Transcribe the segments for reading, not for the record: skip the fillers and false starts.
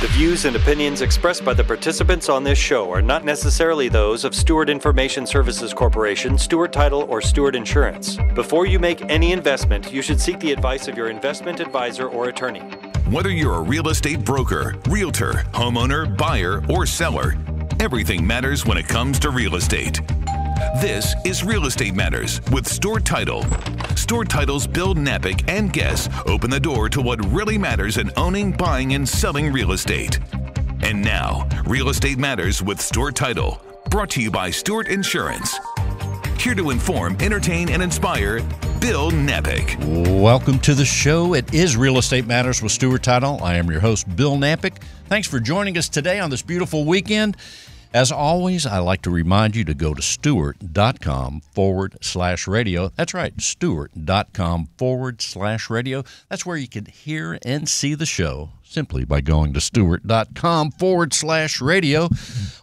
The views and opinions expressed by the participants on this show are not necessarily those of Stewart Information Services Corporation, Stewart Title, or Stewart Insurance. Before you make any investment, you should seek the advice of your investment advisor or attorney. Whether you're a real estate broker, realtor, homeowner, buyer, or seller, everything matters when it comes to real estate. This is Real Estate Matters with Stewart Title. Stewart Title's Bill Knapik and guests open the door to what really matters in owning, buying, and selling real estate. And now, Real Estate Matters with Stewart Title, brought to you by Stewart Insurance. Here to inform, entertain, and inspire, Bill Knapik. Welcome to the show. It is Real Estate Matters with Stewart Title. I am your host, Bill Knapik. Thanks for joining us today on this beautiful weekend. As always, I like to remind you to go to stewart.com/radio. That's right, stewart.com/radio. That's where you can hear and see the show simply by going to stewart.com/radio.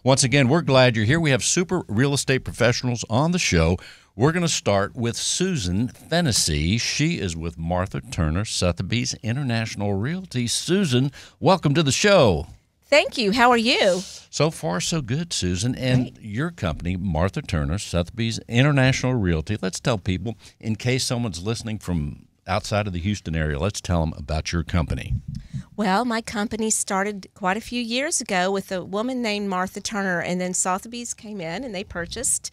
Once again, we're glad you're here. We have super real estate professionals on the show. We're going to start with Susan Fennessy. She is with Martha Turner, Sotheby's International Realty. Susan, welcome to the show. Thank you. How are you? So far, so good, Susan. And Great. Your company, Martha Turner, Sotheby's International Realty. Let's tell people, in case someone's listening from outside of the Houston area, let's tell them about your company. Well, my company started quite a few years ago with a woman named Martha Turner, and then Sotheby's came in and they purchased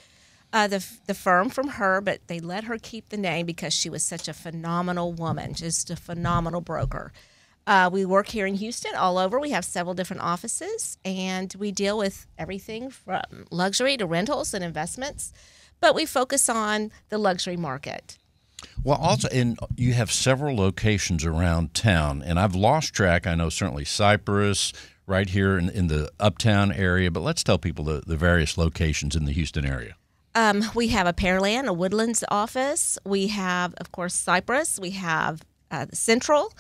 the firm from her, but they let her keep the name because she was such a phenomenal woman, just a phenomenal broker. We work here in Houston all over. We have several different offices, and we deal with everything from luxury to rentals and investments, but we focus on the luxury market. Well, also, and you have several locations around town, and I've lost track. I know certainly Cypress, right here in the Uptown area, but let's tell people the various locations in the Houston area. We have a Pearland, a Woodlands office. We have, of course, Cypress. We have Central.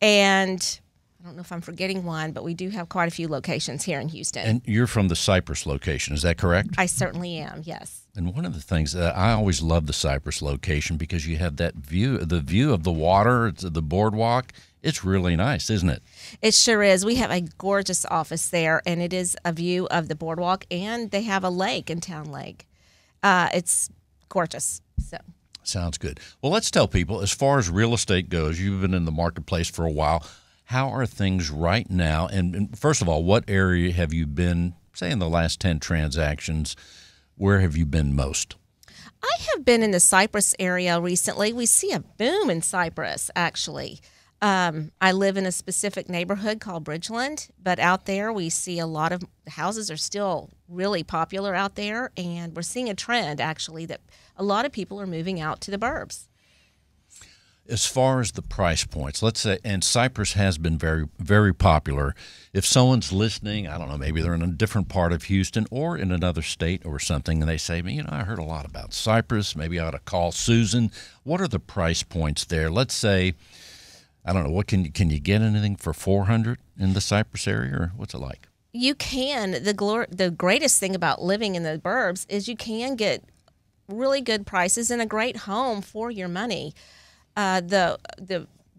And I don't know if I'm forgetting one, but we do have quite a few locations here in Houston. And you're from the Cypress location, is that correct? I certainly am, yes. And one of the things that I always love the Cypress location because you have that view, the view of the water, the boardwalk. It's really nice, isn't it? It sure is. We have a gorgeous office there, and it is a view of the boardwalk, and they have a lake in Town Lake. It's gorgeous, so. Sounds good. Well, let's tell people, as far as real estate goes, you've been in the marketplace for a while. How are things right now? And first of all, what area have you been, say, in the last 10 transactions? Where have you been most? I have been in the Cypress area recently. We see a boom in Cypress, actually. I live in a specific neighborhood called Bridgeland, but out there we see a lot of houses are still really popular out there, and we're seeing a trend, actually, that a lot of people are moving out to the burbs. As far as the price points, let's say, and Cypress has been very, very popular. If someone's listening, I don't know, maybe they're in a different part of Houston or in another state or something, and they say, I heard a lot about Cypress. Maybe I ought to call Susan. What are the price points there? Let's say, I don't know, what can you get anything for $400 in the Cypress area, or what's it like? You can. The greatest thing about living in the burbs is you can get really good prices and a great home for your money. The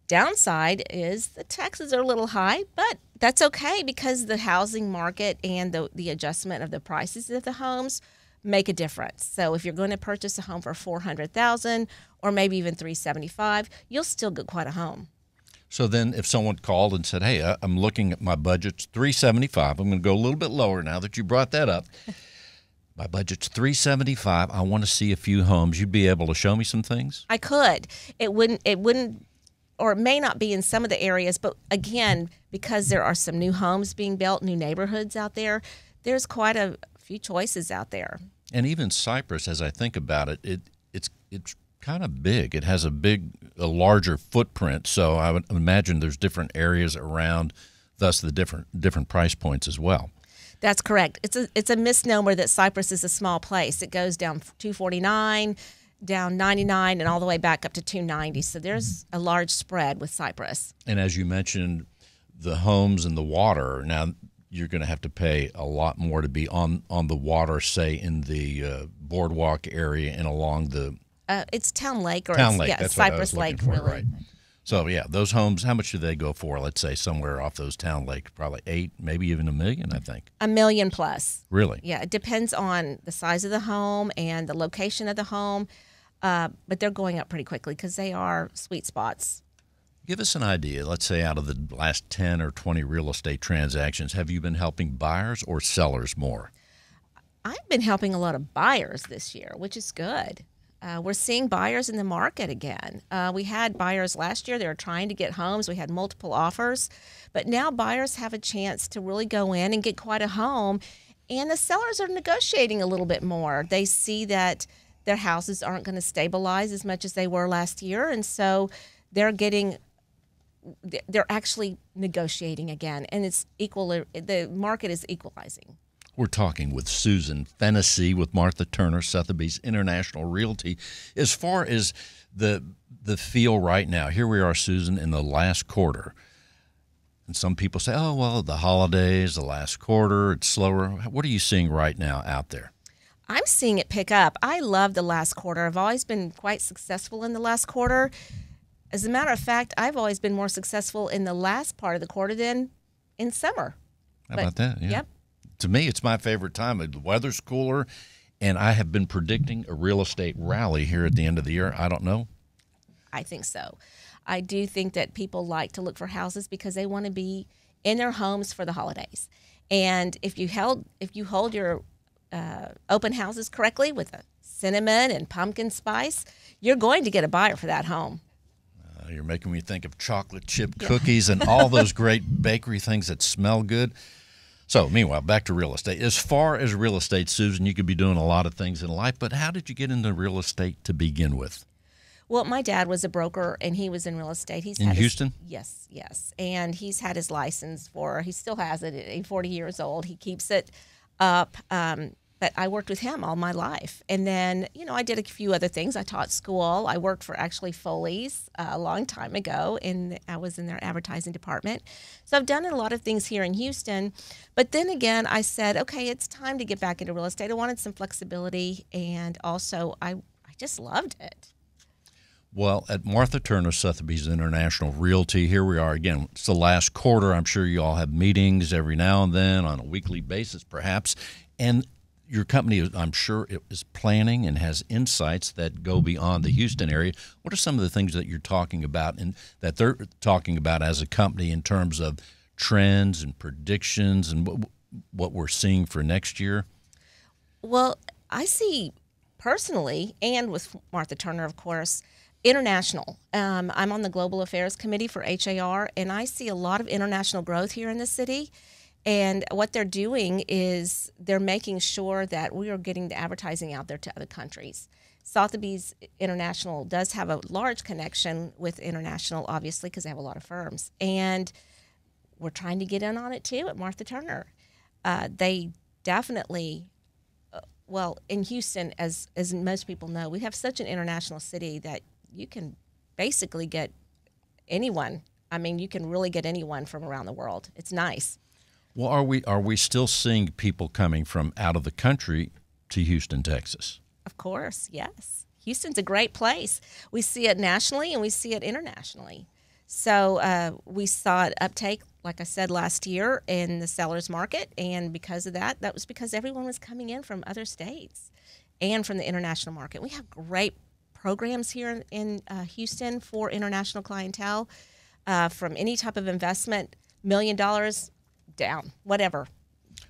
downside is the taxes are a little high, but that's okay because the housing market and the adjustment of the prices of the homes make a difference. So if you're going to purchase a home for $400,000 or maybe even $375,000, you'll still get quite a home. So then if someone called and said, hey, I'm looking at my budget's $375,000. I'm going to go a little bit lower now that you brought that up. My budget's $375,000. I want to see a few homes. You'd be able to show me some things? I could. It wouldn't, or it may not be in some of the areas, but again, because there are some new homes being built, new neighborhoods out there, there's quite a few choices out there. And even Cypress, as I think about it, it's kind of big. It has a larger footprint. So I would imagine there's different areas around, thus the different price points as well. That's correct. It's a misnomer that Cypress is a small place. It goes down $249, down $99, and all the way back up to $290. So there's a large spread with Cypress. And as you mentioned, the homes and the water. Now you're going to have to pay a lot more to be on the water, say in the boardwalk area and along the. It's Town Lake, or Town Lake. Yeah, That's Cypress what I was Lake, looking for, really. Right. So, yeah, those homes, how much do they go for? Let's say somewhere off those town lakes, probably 8, maybe even $1 million, I think. $1 million plus. Really? Yeah, it depends on the size of the home and the location of the home, but they're going up pretty quickly because they are sweet spots. Give us an idea. Let's say out of the last 10 or 20 real estate transactions, have you been helping buyers or sellers more? I've been helping a lot of buyers this year, which is good. We're seeing buyers in the market again. We had buyers last year. They were trying to get homes. We had multiple offers. But now buyers have a chance to really go in and get quite a home. And the sellers are negotiating a little bit more. They see that their houses aren't going to stabilize as much as they were last year. And so they're actually negotiating again. And the market is equalizing. We're talking with Susan Fennessy with Martha Turner, Sotheby's International Realty. As far as the feel right now, here we are, Susan, in the last quarter. And some people say, oh, well, the holidays, the last quarter, it's slower. What are you seeing right now out there? I'm seeing it pick up. I love the last quarter. I've always been quite successful in the last quarter. As a matter of fact, I've always been more successful in the last part of the quarter than in summer. How about that? Yeah. Yep. To me, it's my favorite time. The weather's cooler, and I have been predicting a real estate rally here at the end of the year. I don't know. I think so. I do think that people like to look for houses because they want to be in their homes for the holidays. And if you hold your open houses correctly with a cinnamon and pumpkin spice, you're going to get a buyer for that home. You're making me think of chocolate chip cookies and all those great bakery things that smell good. So, meanwhile, back to real estate. As far as real estate, Susan, you could be doing a lot of things in life, but how did you get into real estate to begin with? Well, my dad was a broker, and he was in real estate. In Houston? Yes. And he's had his license he still has it at 40 years old. He keeps it up. But I worked with him all my life. And then, I did a few other things. I taught school. I worked for actually Foley's a long time ago, and I was in their advertising department. So I've done a lot of things here in Houston. But then again, I said, okay, it's time to get back into real estate. I wanted some flexibility, and also I just loved it. Well, at Martha Turner, Sotheby's International Realty, here we are again. It's the last quarter. I'm sure you all have meetings every now and then on a weekly basis, perhaps. And your company, I'm sure, is planning and has insights that go beyond the Houston area. What are some of the things that you're talking about and that they're talking about as a company in terms of trends and predictions and what we're seeing for next year? Well, I see personally, and with Martha Turner, of course, international. I'm on the Global Affairs Committee for HAR, and I see a lot of international growth here in the city. And what they're doing is they're making sure that we are getting the advertising out there to other countries. Sotheby's International does have a large connection with international, obviously, because they have a lot of firms. And we're trying to get in on it, too, at Martha Turner. They definitely, in Houston, as most people know, we have such an international city that you can basically get anyone. I mean, you can really get anyone from around the world. It's nice. Well, are we still seeing people coming from out of the country to Houston, Texas? Of course, yes. Houston's a great place. We see it nationally and we see it internationally. So we saw an uptake, like I said, last year in the seller's market. And because of that was because everyone was coming in from other states and from the international market. We have great programs here in Houston for international clientele from any type of investment, $1 million down, whatever.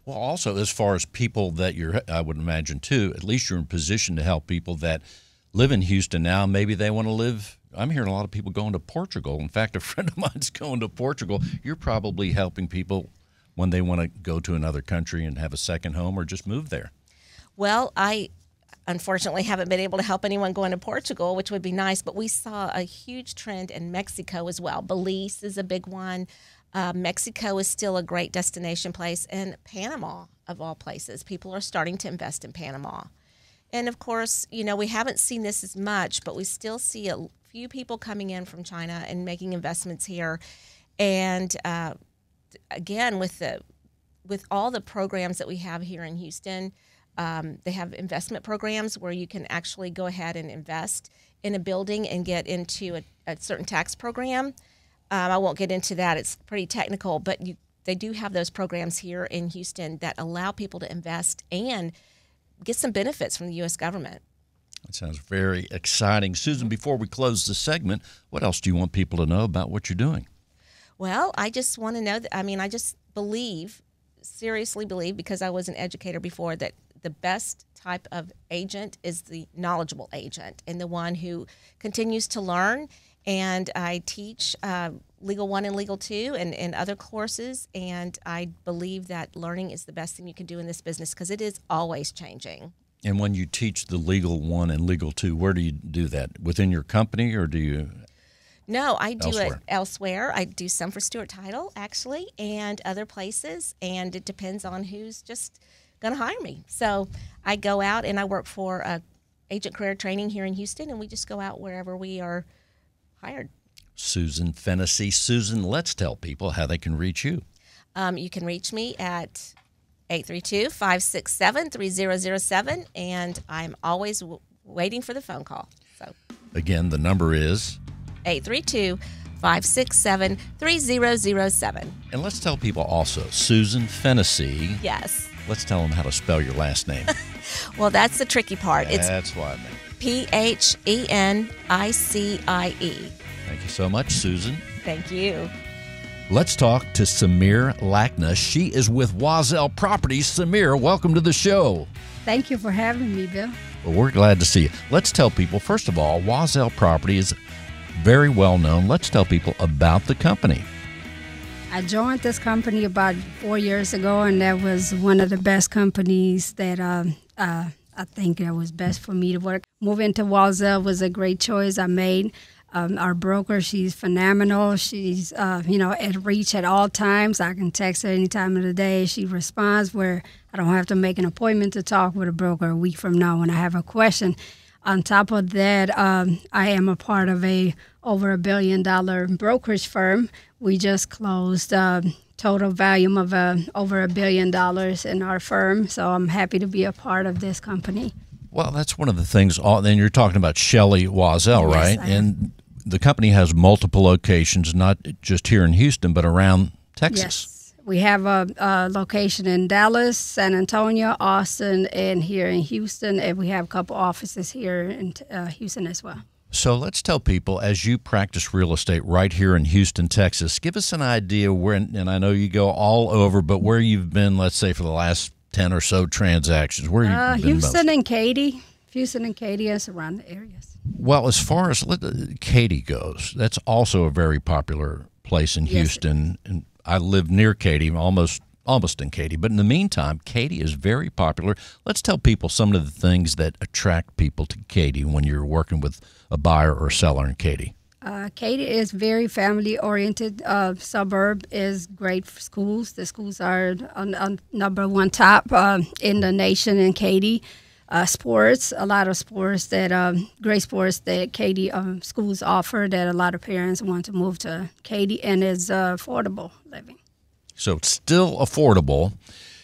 Well, also, as far as people that I would imagine, too, at least you're in position to help people that live in Houston now. Maybe they want to live. I'm hearing a lot of people going to Portugal. In fact, a friend of mine's going to Portugal. You're probably helping people when they want to go to another country and have a second home or just move there. Well, I unfortunately haven't been able to help anyone going to Portugal, which would be nice, but we saw a huge trend in Mexico as well. Belize is a big one. Mexico is still a great destination place, and Panama, of all places. People are starting to invest in Panama. And, of course, we haven't seen this as much, but we still see a few people coming in from China and making investments here. And, again, with all the programs that we have here in Houston, they have investment programs where you can actually go ahead and invest in a building and get into a certain tax program. I won't get into that. It's pretty technical, but they do have those programs here in Houston that allow people to invest and get some benefits from the U.S. government. That sounds very exciting. Susan, before we close the segment, what else do you want people to know about what you're doing? Well, I just want to know that, I just seriously believe, because I was an educator before, that the best type of agent is the knowledgeable agent and the one who continues to learn. And I teach Legal 1 and Legal 2 and other courses, and I believe that learning is the best thing you can do in this business because it is always changing. And when you teach the Legal 1 and Legal 2, where do you do that? Within your company, or do you? No, I do it elsewhere. I do some for Stewart Title, actually, and other places, and it depends on who's just going to hire me. So I go out and I work for Agent Career Training here in Houston, and we just go out wherever we are hired. Susan Fennessy. Susan, let's tell people how they can reach you. You can reach me at 832-567-3007, and I'm always waiting for the phone call. So again, the number is 832-567-3007. And let's tell people also, Susan Fennessy. Yes. Let's tell them how to spell your last name. Well, that's the tricky part. That's why I meant Phenicie. Thank you so much, Susan. Thank you. Let's talk to Samir Lackna. She is with Wazell Properties. Samir, welcome to the show. Thank you for having me, Bill. Well, we're glad to see you. Let's tell people, first of all, Wazell Property is very well known. Let's tell people about the company. I joined this company about 4 years ago, and that was one of the best companies that I think that was best for me to work. Moving to Wazell was a great choice I made. Our broker, she's phenomenal. She's, at reach at all times. I can text her any time of the day. She responds where I don't have to make an appointment to talk with a broker a week from now when I have a question. On top of that, I am a part of over $1 billion brokerage firm. We just closed total volume of over $1 billion in our firm, so I'm happy to be a part of this company. Well, that's one of the things. Then you're talking about Shelley Wazell, right? Yes, I am. And the company has multiple locations, not just here in Houston, but around Texas. Yes. We have a location in Dallas, San Antonio, Austin, and here in Houston, and we have a couple offices here in Houston as well. So let's tell people, as you practice real estate right here in Houston, Texas, give us an idea where, and I know you go all over, but where you've been, let's say, for the last 10 or so transactions. Where you've been Houston most? and Katy. Houston and Katy and surrounding areas. Well, as far as Katy goes, that's also a very popular place in Houston. And I live near Katy, almost in Katy. But in the meantime, Katy is very popular. Let's tell people some of the things that attract people to Katy when you're working with a buyer or seller in Katy. Katy is very family-oriented. Suburb is great for schools. The schools are on number one top in the nation in Katy. Sports, a lot of sports great sports that Katy schools offer that a lot of parents want to move to Katy, and it's affordable living. So it's still affordable.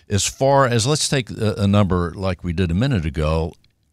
As far as, let's take a number like we did a minute ago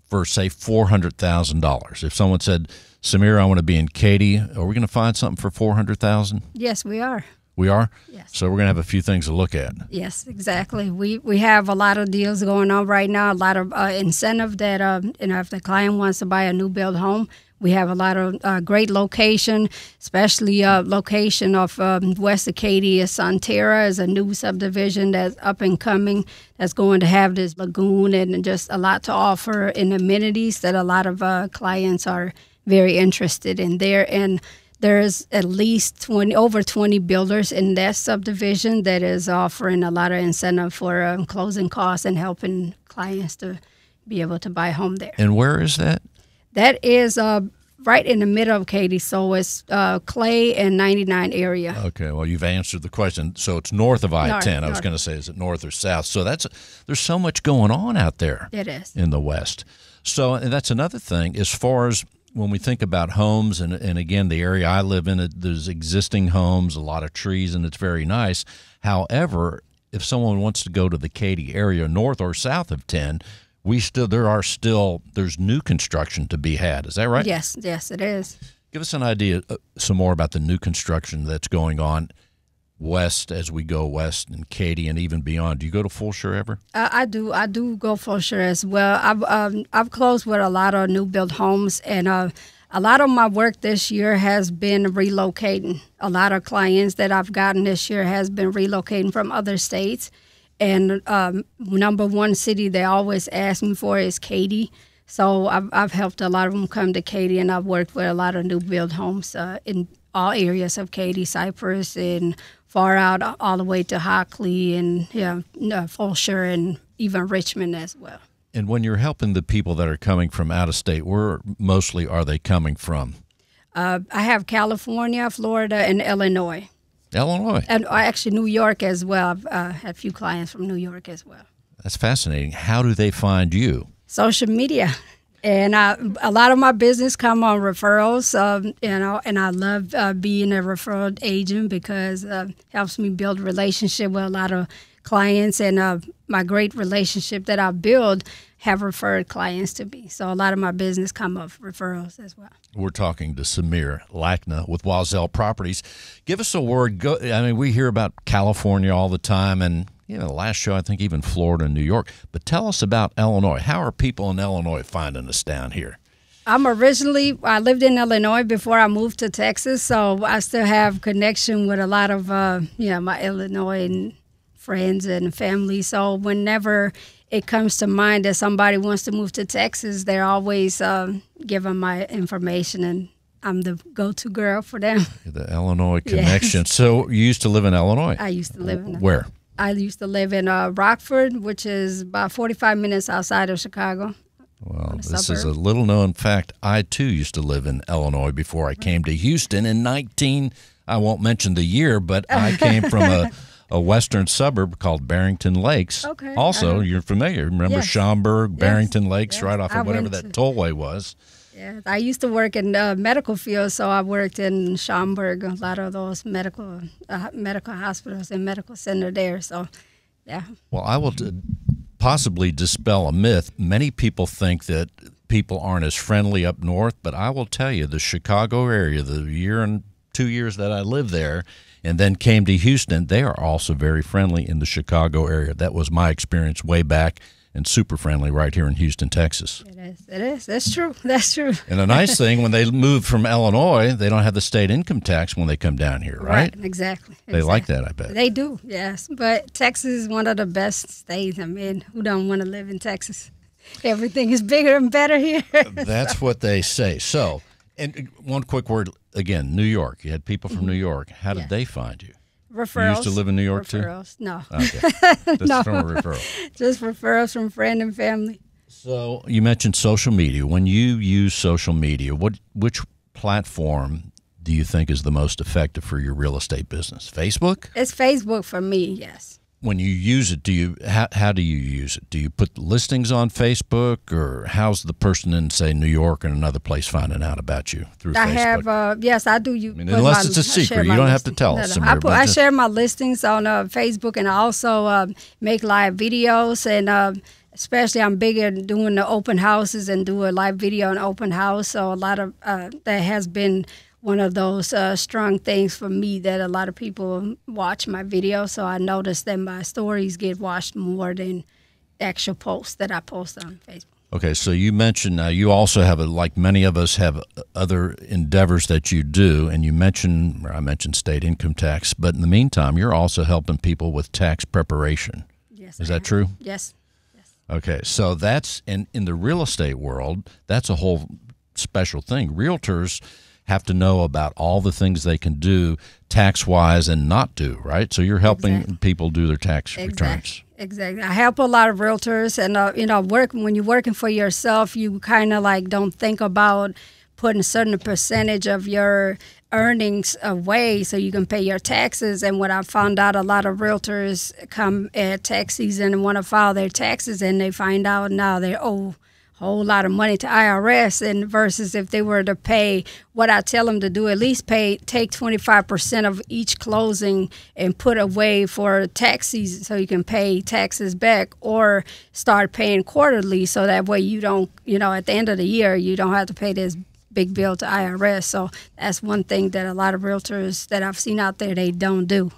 for, say, $400,000. If someone said, Samir, I want to be in Katy, are we going to find something for $400,000? Yes, we are. We are? Yes. So we're going to have a few things to look at. Yes, exactly. We have a lot of deals going on right now, a lot of incentive that, if the client wants to buy a new build home, we have a lot of great location, especially location of west of Katy is Sonterra is a new subdivision that's up and coming that's going to have this lagoon and just a lot to offer in amenities that a lot of clients are very interested in there. And there's at least over 20 builders in that subdivision that is offering a lot of incentive for closing costs and helping clients to be able to buy a home there. And where is that? That is right in the middle of Katy, so it's Clay and 99 area. Okay, well, you've answered the question. So it's north of I-10. I was North. going to say, is it north or south? So there's so much going on out there. It is. In the West. So and that's another thing as far as when we think about homes, and again, the area I live in, there's existing homes, a lot of trees, and it's very nice. However, if someone wants to go to the Katy area, north or south of 10, there's new construction to be had. Is that right? Yes, it is. Give us an idea, some more about the new construction that's going on west as we go west in Katy and even beyond. Do you go to Fulshire ever? I do go Fulshire as well. I've closed with a lot of new build homes, and a lot of my work this year has been relocating. A lot of clients that I've gotten this year has been relocating from other states. And number one city they always ask me for is Katy. So I've helped a lot of them come to Katy, and I've worked with a lot of new build homes in all areas of Katy, Cypress, and far out all the way to Hockley and Fulshire and even Richmond as well. And when you're helping the people that are coming from out of state, where mostly are they coming from? I have California, Florida, and Illinois. Illinois. And actually New York as well. I've had a few clients from New York as well. That's fascinating. How do they find you? Social media. And a lot of my business come on referrals, and I love being a referral agent because it helps me build a relationship with a lot of clients, and my great relationship that I build have referred clients to me. So a lot of my business come off referrals as well. We're talking to Samir Lakhna with Wazell Properties. Give us a word. We hear about California all the time, and the last show, I think even Florida and New York. But tell us about Illinois. How are people in Illinois finding us down here? I lived in Illinois before I moved to Texas, so I still have connection with a lot of my Illinois friends and family. So whenever it comes to mind that somebody wants to move to Texas, they're always giving my information, and I'm the go-to girl for them. The Illinois connection. Yes. So you used to live in Illinois? I used to live in Where? I used to live in Rockford, which is about 45 minutes outside of Chicago. Well, this is a little-known fact. I, too, used to live in Illinois before I came to Houston in I won't mention the year, but I came from a western suburb called Barrington Lakes. Okay. Also, you're familiar. Remember Schaumburg, Barrington Lakes, right off of whatever that tollway was. Yeah, I used to work in the medical field, so I worked in Schaumburg, a lot of those medical hospitals and medical center there. So, yeah. Well, I will possibly dispel a myth. Many people think that people aren't as friendly up north, but I will tell you, the Chicago area, the year and 2 years that I lived there and then came to Houston, they are also very friendly in the Chicago area. That was my experience way back. And super friendly right here in Houston, Texas. It is. That's true. That's true. And a nice thing, when they move from Illinois, they don't have the state income tax when they come down here, right? Exactly. They like that, I bet. They do, yes. But Texas is one of the best states. I mean, who don't want to live in Texas? Everything is bigger and better here. That's what they say. So, and one quick word, again, New York. You had people from New York. How did they find you? Referrals. You used to live in New York, referrals. Too? No. Okay. Just from a referral. Just referrals from friend and family. So you mentioned social media. When you use social media, which platform do you think is the most effective for your real estate business? Facebook? It's Facebook for me, yes. When you use it, how do you use it? Do you put listings on Facebook, or how's the person in, say, New York or another place finding out about you through Facebook? Yes, I do. Unless it's a secret, you don't have to tell us. I share my listings on Facebook, and I also make live videos, and especially I'm big at doing the open houses and do a live video and open house. So a lot of that has been one of those strong things for me, that a lot of people watch my videos. So I noticed that my stories get watched more than actual posts that I post on Facebook. Okay, so you mentioned you also have, like many of us, have other endeavors that you do, and I mentioned state income tax, but in the meantime, you're also helping people with tax preparation. Yes. Is that true? Yes. Okay, so that's, in the real estate world, that's a whole special thing. Realtors have to know about all the things they can do tax-wise and not do, right? So you're helping people do their tax returns. Exactly. I help a lot of realtors, and when you're working for yourself, you kind of like don't think about putting a certain percentage of your earnings away so you can pay your taxes. And what I found out, a lot of realtors come at tax season and want to file their taxes, and they find out now they owe whole lot of money to IRS, and versus if they were to pay what I tell them to do, at least take 25% of each closing and put away for tax season so you can pay taxes back, or start paying quarterly so that way you don't, at the end of the year, you don't have to pay this big bill to IRS. So that's one thing that a lot of realtors that I've seen out there, they don't do.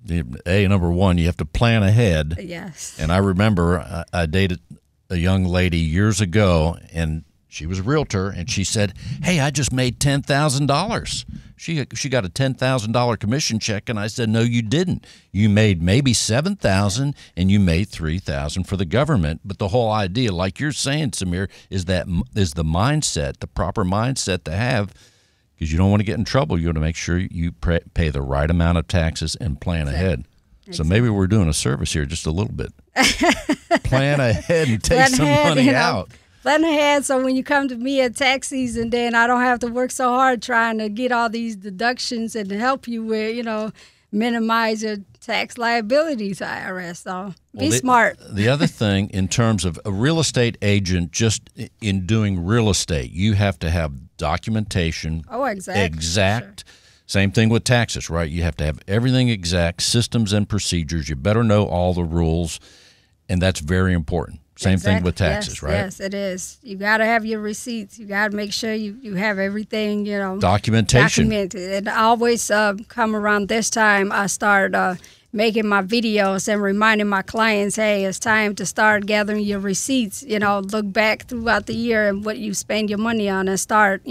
Number one, you have to plan ahead. Yes. And I remember I dated a young lady years ago, and she was a realtor, and she said, "Hey, I just made $10,000." She got a $10,000 commission check, and I said, "No, you didn't. You made maybe $7,000, and you made $3,000 for the government." But the whole idea, like you're saying, Samir, is the mindset, the proper mindset to have. Because you don't want to get in trouble. You want to make sure you pay the right amount of taxes and plan ahead. So maybe we're doing a service here just a little bit. Plan ahead and take some money out. Plan ahead so when you come to me at tax season, then I don't have to work so hard trying to get all these deductions and help you with, minimize your tax liabilities to IRS. So be smart. The other thing, in terms of a real estate agent, just in doing real estate, you have to have documentation. Oh, exact. Sure. Same thing with taxes, right? You have to have everything exact, systems and procedures. You better know all the rules, and that's very important. Same thing with taxes, right? Yes, it is. You got to have your receipts. You got to make sure you have everything, Documentation. Documented. And I always come around this time, I start making my videos and reminding my clients, hey, it's time to start gathering your receipts. Look back throughout the year and what you spend your money on, and start,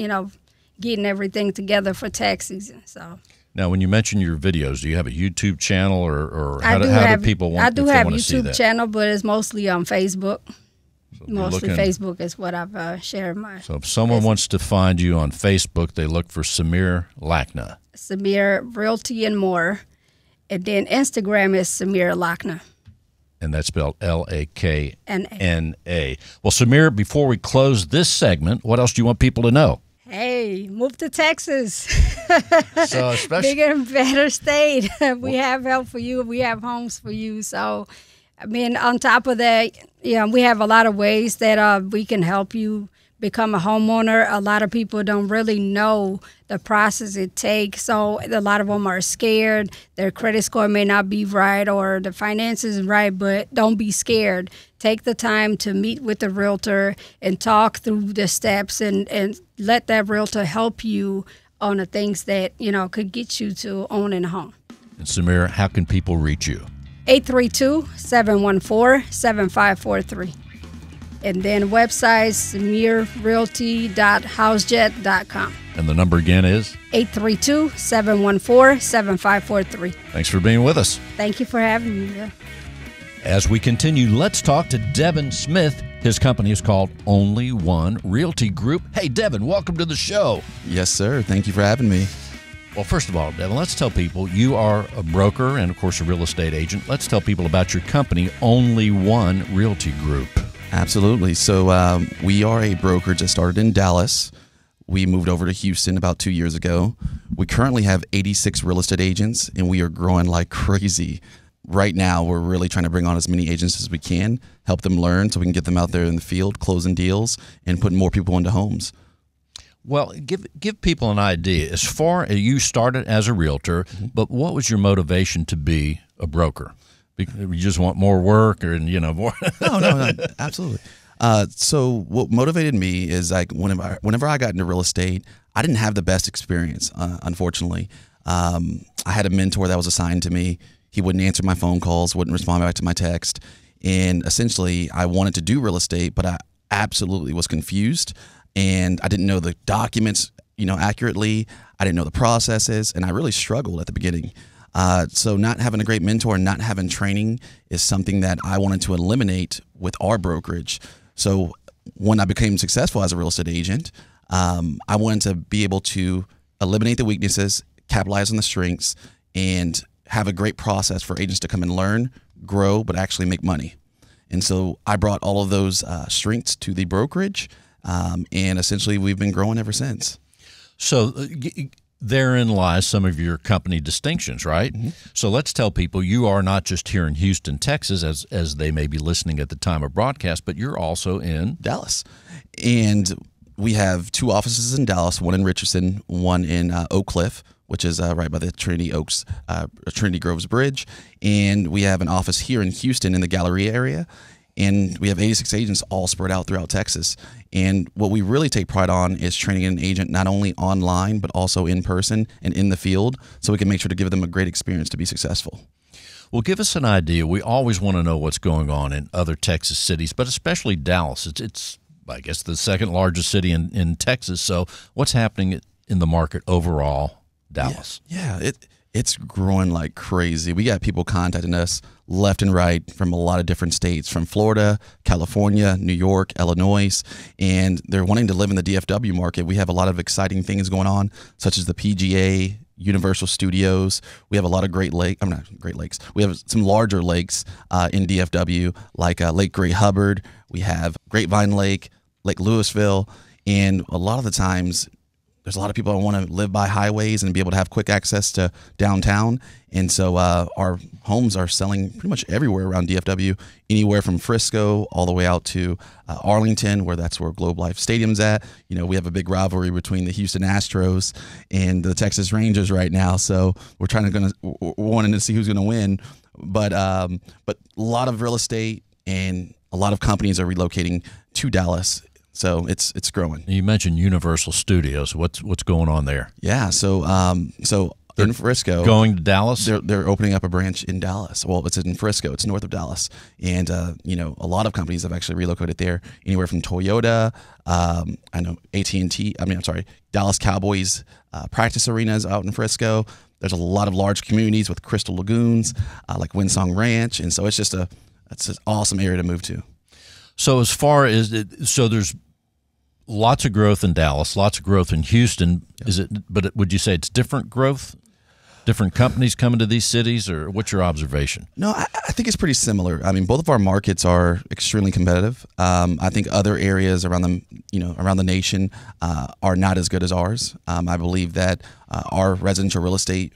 getting everything together for tax season. So. Now, when you mention your videos, do you have a YouTube channel, or how do people want to see that? I do have a YouTube channel, but it's mostly on Facebook. So mostly Facebook is what I've shared my. So if someone wants to find you on Facebook, they look for Samir Lakna. Samir Realty and More. And then Instagram is Samir Lakna. And that's spelled Lakna. Well, Samir, before we close this segment, what else do you want people to know? Hey, move to Texas. So especially bigger and better state. We have help for you. We have homes for you. So, on top of that, we have a lot of ways that we can help you become a homeowner. A lot of people don't really know the process it takes. So a lot of them are scared. Their credit score may not be right, or the finances right, but don't be scared. Take the time to meet with the realtor and talk through the steps, and let that realtor help you on the things that, could get you to owning a home. And Samir, how can people reach you? 832-714-7543. And then website, samirrealty.housejet.com. And the number again is? 832-714-7543. Thanks for being with us. Thank you for having me. As we continue, let's talk to Devin Smith. His company is called Only One Realty Group. Hey, Devin, welcome to the show. Yes, sir. Thank you for having me. Well, first of all, Devin, let's tell people you are a broker and, of course, a real estate agent. Let's tell people about your company, Only One Realty Group. Absolutely. So we are a brokerage that started in Dallas. We moved over to Houston about 2 years ago. We currently have 86 real estate agents, and we are growing like crazy. Right now, we're really trying to bring on as many agents as we can, help them learn so we can get them out there in the field, closing deals, and putting more people into homes. Well, give people an idea. As far as you started as a realtor, but what was your motivation to be a broker? You just want more work, or more? No, absolutely. So what motivated me is whenever I got into real estate, I didn't have the best experience. Unfortunately, I had a mentor that was assigned to me. He wouldn't answer my phone calls, wouldn't respond back to my text, and essentially, I wanted to do real estate, but I absolutely was confused, and I didn't know the documents, accurately. I didn't know the processes, and I really struggled at the beginning. So not having a great mentor and not having training is something that I wanted to eliminate with our brokerage. So when I became successful as a real estate agent, I wanted to be able to eliminate the weaknesses, capitalize on the strengths, and have a great process for agents to come and learn, grow, but actually make money. And so I brought all of those strengths to the brokerage, and essentially we've been growing ever since. So therein lies some of your company distinctions, right? Mm-hmm. So let's tell people you are not just here in Houston, Texas, as they may be listening at the time of broadcast, but you're also in Dallas. And we have 2 offices in Dallas, one in Richardson, one in Oak Cliff, which is right by the Trinity Groves Bridge. And we have an office here in Houston in the Galleria area. And we have 86 agents all spread out throughout Texas. And what we really take pride on is training an agent not only online, but also in person and in the field, so we can make sure to give them a great experience to be successful. Well, give us an idea. We always want to know what's going on in other Texas cities, but especially Dallas. It's I guess, the second largest city in Texas. So what's happening in the market overall, Dallas? Yeah, it's growing like crazy. We got people contacting us left and right from a lot of different states, from Florida, California, New York, Illinois, and they're wanting to live in the DFW market. We have a lot of exciting things going on, such as the PGA, Universal Studios. We have a lot of Great Lakes. We have some larger lakes in DFW, like Lake Great Hubbard. We have Grapevine Lake, Lake Louisville, and a lot of the times there's a lot of people that want to live by highways and be able to have quick access to downtown. And so our homes are selling pretty much everywhere around DFW, anywhere from Frisco all the way out to Arlington, that's where Globe Life Stadium's at. You know, we have a big rivalry between the Houston Astros and the Texas Rangers right now. So we're wanting to see who's going to win. But a lot of real estate and a lot of companies are relocating to Dallas. So it's growing. You mentioned Universal Studios. What's going on there? Yeah, so in Frisco, going to Dallas. They're opening up a branch in Dallas. Well, it's in Frisco. It's north of Dallas, and a lot of companies have actually relocated there. Anywhere from Toyota, I know AT&T. Dallas Cowboys practice arenas out in Frisco. There's a lot of large communities with crystal lagoons, like Windsong Ranch, and so it's an awesome area to move to. So as far as there's lots of growth in Dallas, lots of growth in Houston. Yep. But would you say it's different growth? Different companies coming to these cities, or what's your observation? No, I think it's pretty similar. I mean, both of our markets are extremely competitive. I think other areas around the nation are not as good as ours. I believe that our residential real estate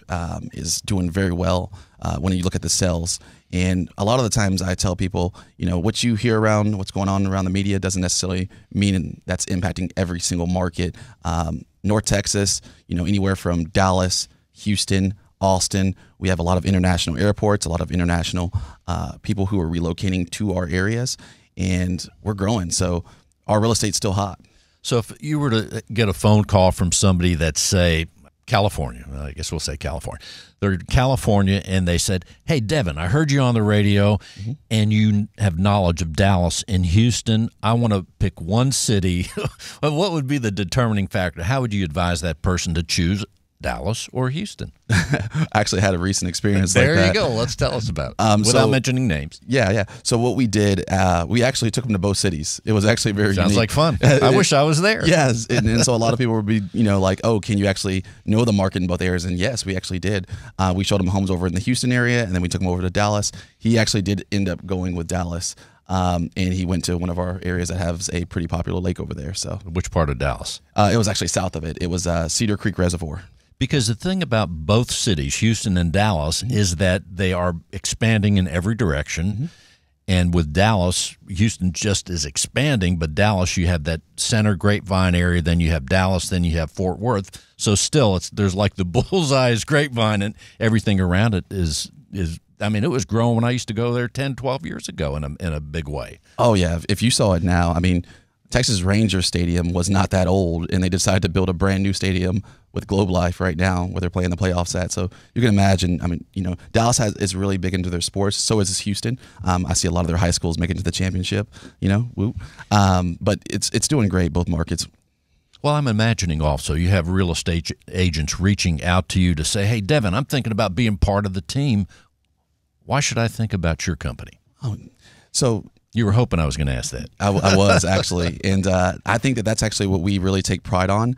is doing very well when you look at the sales. And a lot of the times I tell people, what you hear around what's going on around the media doesn't necessarily mean that's impacting every single market. North Texas, anywhere from Dallas, Houston, Austin, we have a lot of international airports, a lot of international people who are relocating to our areas, and we're growing. So our real estate's still hot. So if you were to get a phone call from somebody that's, say, California, I guess we'll say California. They're in California, and they said, "Hey, Devin, I heard you on the radio, mm-hmm. and you have knowledge of Dallas and Houston. I want to pick one city." What would be the determining factor? How would you advise that person to choose Dallas or Houston? I actually had a recent experience like that. There you go. Let's tell us about it without mentioning names. Yeah. So what we did, we actually took them to both cities. It was actually very Sounds unique. like fun. I wish I was there. Yes, and so a lot of people would be, like, "Oh, can you actually know the market in both areas?" And yes, we actually did. We showed him homes over in the Houston area, and then we took him over to Dallas. He actually did end up going with Dallas. And he went to one of our areas that has a pretty popular lake over there. So, which part of Dallas? It was actually south of it. It was Cedar Creek Reservoir. Because the thing about both cities, Houston and Dallas, mm-hmm. is that they are expanding in every direction. Mm-hmm. And with Dallas, Houston just is expanding, but Dallas, you have that center Grapevine area, then you have Dallas, then you have Fort Worth. So still, there's like the bullseye is Grapevine, and everything around it is. It was growing when I used to go there 10, 12 years ago in a big way. Oh, yeah. If you saw it now, Texas Rangers Stadium was not that old, and they decided to build a brand new stadium with Globe Life right now, where they're playing the playoffs at. So you can imagine. Dallas is really big into their sports. So is Houston. I see a lot of their high schools making it to the championship. Woo. But it's doing great, both markets. Well, I'm imagining also you have real estate agents reaching out to you to say, "Hey, Devin, I'm thinking about being part of the team. Why should I think about your company?" Oh, so. You were hoping I was going to ask that. I was, actually. And I think that's actually what we really take pride on.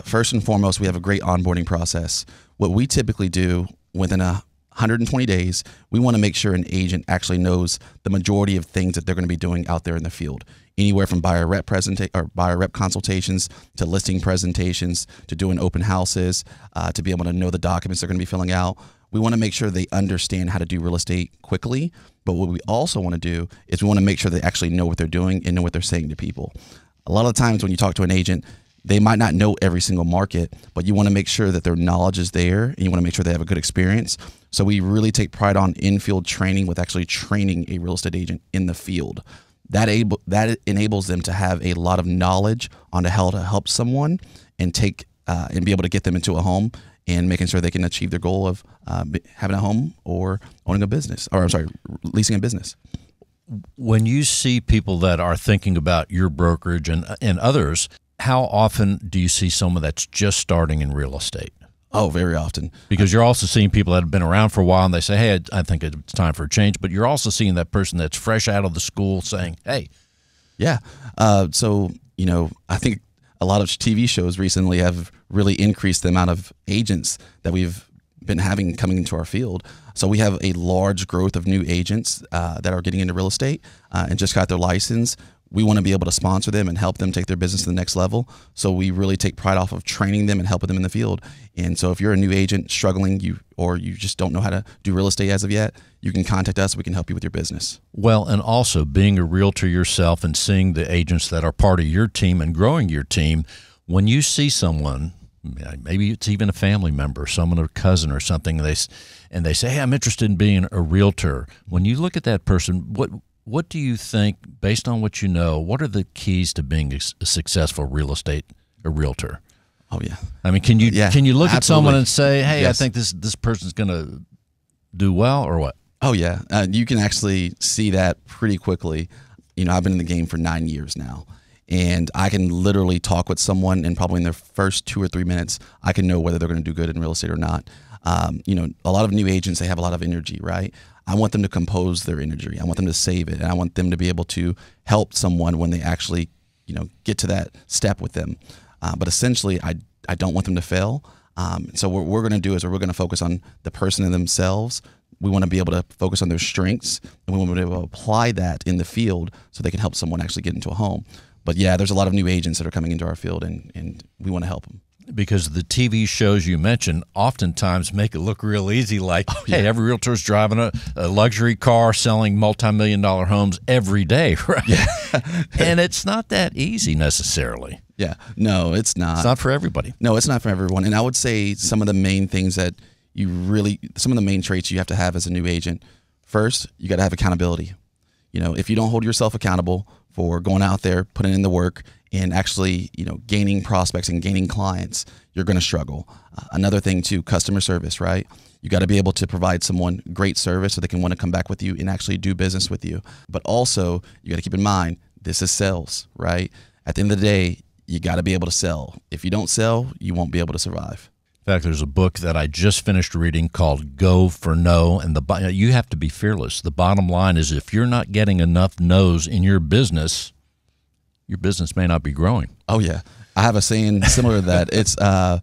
First and foremost, we have a great onboarding process. What we typically do within a 120 days, we want to make sure an agent actually knows the majority of things that they're going to be doing out there in the field. Anywhere from buyer rep consultations to listing presentations to doing open houses, to be able to know the documents they're going to be filling out. We want to make sure they understand how to do real estate quickly. But what we also want to do is we want to make sure they actually know what they're doing and know what they're saying to people. A lot of times when you talk to an agent, they might not know every single market, but you want to make sure that their knowledge is there and you want to make sure they have a good experience. So we really take pride on in-field training with actually training a real estate agent in the field. That enables them to have a lot of knowledge on how to help someone and be able to get them into a home and making sure they can achieve their goal of having a home or owning a business, leasing a business. When you see people that are thinking about your brokerage and others, how often do you see someone that's just starting in real estate? Oh, very often. Because you're also seeing people that have been around for a while and they say, hey, I think it's time for a change. But you're also seeing that person that's fresh out of the school saying, hey. Yeah. So, I think a lot of TV shows recently have really increased the amount of agents that we've been having coming into our field. So we have a large growth of new agents that are getting into real estate and just got their license. We want to be able to sponsor them and help them take their business to the next level. So we really take pride off of training them and helping them in the field. And so if you're a new agent struggling, or you just don't know how to do real estate as of yet, you can contact us. We can help you with your business. Well, and also being a realtor yourself and seeing the agents that are part of your team and growing your team, when you see someone, maybe it's even a family member, someone, a cousin or something, and they say, hey, I'm interested in being a realtor. When you look at that person, what do you think, based on what you know, what are the keys to being a successful realtor? Oh, yeah. I mean, can you look Absolutely. at someone and say, hey, Yes. I think this person's going to do well, or what? Oh, yeah. You can actually see that pretty quickly. I've been in the game for 9 years now, and I can literally talk with someone, and probably in their first 2 or 3 minutes, I can know whether they're going to do good in real estate or not. A lot of new agents, they have a lot of energy, right? I want them to compose their energy. I want them to save it, and I want them to be able to help someone when they actually, get to that step with them. But essentially, I don't want them to fail. So what we're going to do is we're going to focus on the person and themselves. We want to be able to focus on their strengths, and we want to be able to apply that in the field so they can help someone actually get into a home. But yeah, there's a lot of new agents that are coming into our field, and we want to help them. Because the TV shows you mentioned oftentimes make it look real easy, like, hey, every realtor's driving a luxury car, selling multi-million-dollar homes every day, right? Yeah. And it's not that easy necessarily. Yeah. No, it's not. It's not for everybody. No, it's not for everyone. And I would say some of the main things that some of the main traits you have to have as a new agent. First, you got to have accountability. If you don't hold yourself accountable for going out there, putting in the work, and actually, gaining prospects and gaining clients, you're going to struggle. Another thing too, customer service, right? You got to be able to provide someone great service so they can want to come back with you and actually do business with you. But also, you got to keep in mind, this is sales, right? At the end of the day, you got to be able to sell. If you don't sell, you won't be able to survive. In fact, there's a book that I just finished reading called Go for No, and you have to be fearless. The bottom line is, if you're not getting enough no's in your business may not be growing. Oh, yeah. I have a saying similar to that. It's I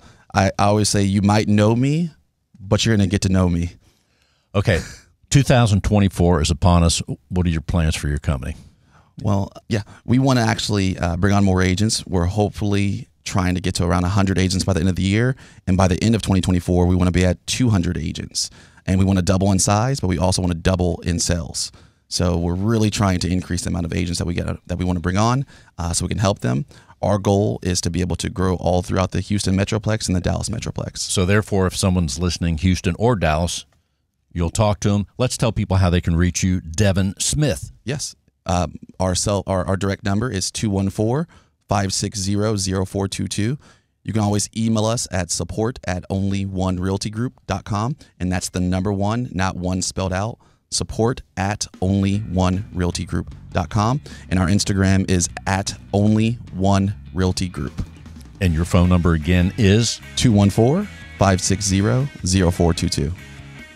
always say, you might know me, but you're going to get to know me. Okay. 2024 is upon us. What are your plans for your company? Well, yeah, we want to actually bring on more agents. We're hopefully trying to get to around 100 agents by the end of the year. And by the end of 2024, we want to be at 200 agents. And we want to double in size, but we also want to double in sales. So we're really trying to increase the amount of agents that we want to bring on so we can help them. Our goal is to be able to grow all throughout the Houston Metroplex and the Dallas Metroplex. So therefore, if someone's listening, Houston or Dallas, you'll talk to them. Let's tell people how they can reach you. Devin Smith. Yes. Our direct number is 214-560-0422. You can always email us at support@onlyonerealtygroup.com, and that's the number one, not one spelled out. support@onlyonerealtygroup.com, and our Instagram is @onlyonerealtygroup. And your phone number again is 214-560-0422.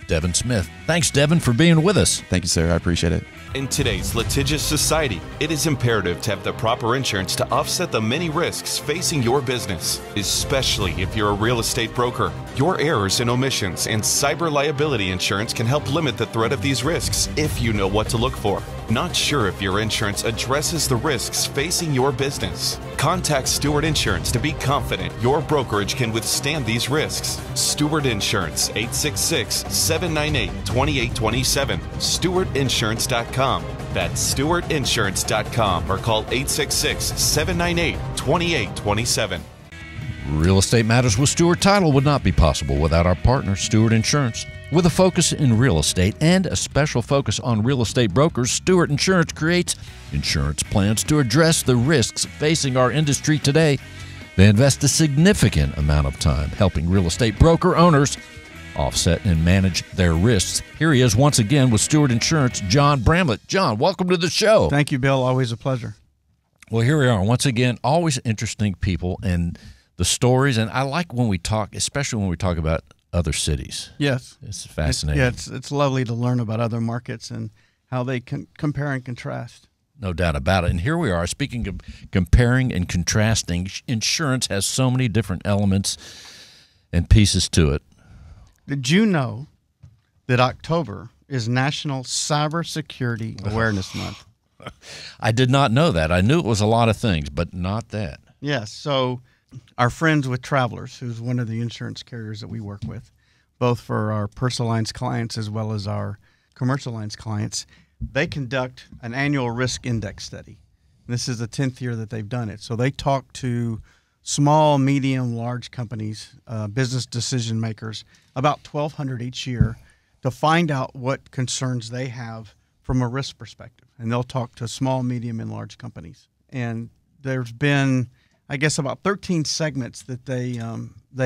Devin Smith. Thanks, Devin, for being with us. Thank you, sir. I appreciate it. In today's litigious society, it is imperative to have the proper insurance to offset the many risks facing your business, especially if you're a real estate broker. Your errors and omissions and cyber liability insurance can help limit the threat of these risks if you know what to look for. Not sure if your insurance addresses the risks facing your business? Contact Stewart Insurance to be confident your brokerage can withstand these risks. Stewart Insurance, 866-798-2827, stewartinsurance.com. That's stewartinsurance.com or call 866-798-2827. Real Estate Matters with Stewart Title would not be possible without our partner, Stewart Insurance. With a focus in real estate and a special focus on real estate brokers, Stewart Insurance creates insurance plans to address the risks facing our industry today. They invest a significant amount of time helping real estate broker owners offset and manage their risks. Here he is once again with Stewart Insurance, John Bramlett. John, welcome to the show. Thank you, Bill. Always a pleasure. Well, here we are once again, always interesting people and the stories, and I like when we talk, especially when we talk about other cities. Yes. It's fascinating. It's lovely to learn about other markets and how they can compare and contrast. No doubt about it. And here we are, speaking of comparing and contrasting, insurance has so many different elements and pieces to it. Did you know that October is National Cybersecurity Awareness Month? I did not know that. I knew it was a lot of things, but not that. Yes. So our friends with Travelers, who's one of the insurance carriers that we work with, both for our personal lines clients as well as our commercial lines clients, they conduct an annual risk index study. This is the 10th year that they've done it. So they talk to small, medium, large companies, business decision makers, about 1,200 each year, to find out what concerns they have from a risk perspective. And they'll talk to small, medium, and large companies. And there's been, I guess, about 13 segments that they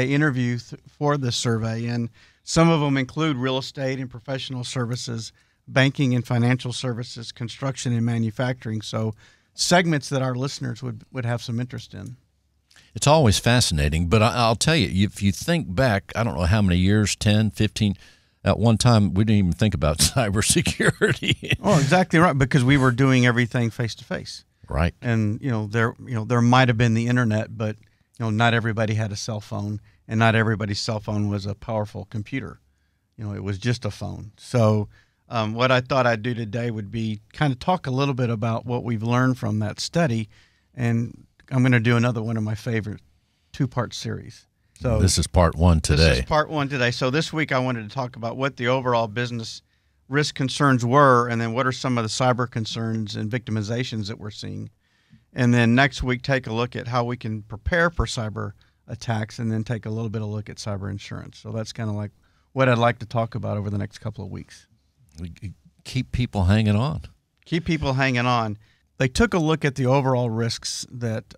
interview for this survey, and some of them include real estate and professional services, banking and financial services, construction and manufacturing. So segments that our listeners would have some interest in. It's always fascinating, but I'll tell you, if you think back, I don't know how many years, 10, 15, at one time we didn't even think about cybersecurity. Oh, exactly right, because we were doing everything face-to-face. Right. And there might have been the internet, but not everybody had a cell phone, and not everybody's cell phone was a powerful computer. It was just a phone. So what I thought I'd do today would be kind of talk a little bit about what we've learned from that study, and I'm going to do another one of my favorite two-part series. So this is part one today. This is part one today. So this week I wanted to talk about what the overall business risk concerns were, and then what are some of the cyber concerns and victimizations that we're seeing. And then next week, take a look at how we can prepare for cyber attacks, and then take a little bit of a look at cyber insurance. So that's kind of like what I'd like to talk about over the next couple of weeks. Keep people hanging on. Keep people hanging on. They took a look at the overall risks that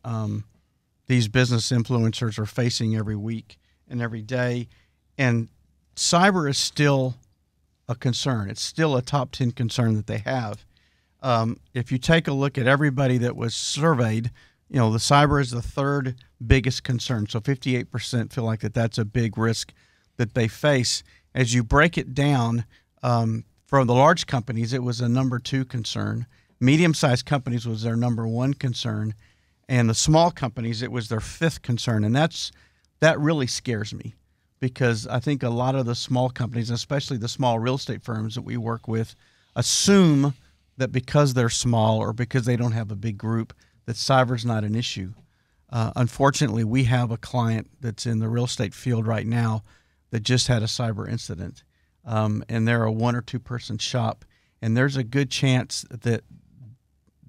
these business influencers are facing every week and every day, and cyber is still a concern. It's still a top 10 concern that they have. If you take a look at everybody that was surveyed, the cyber is the third biggest concern. So 58% feel like that's a big risk that they face. As you break it down, for the large companies, it was a number 2 concern. Medium-sized companies was their number 1 concern. And the small companies, it was their 5th concern. And that really scares me, because I think a lot of the small companies, especially the small real estate firms that we work with, assume that because they're small or because they don't have a big group, that cyber's not an issue. Unfortunately, we have a client that's in the real estate field right now that just had a cyber incident, and they're a 1 or 2 person shop, and there's a good chance that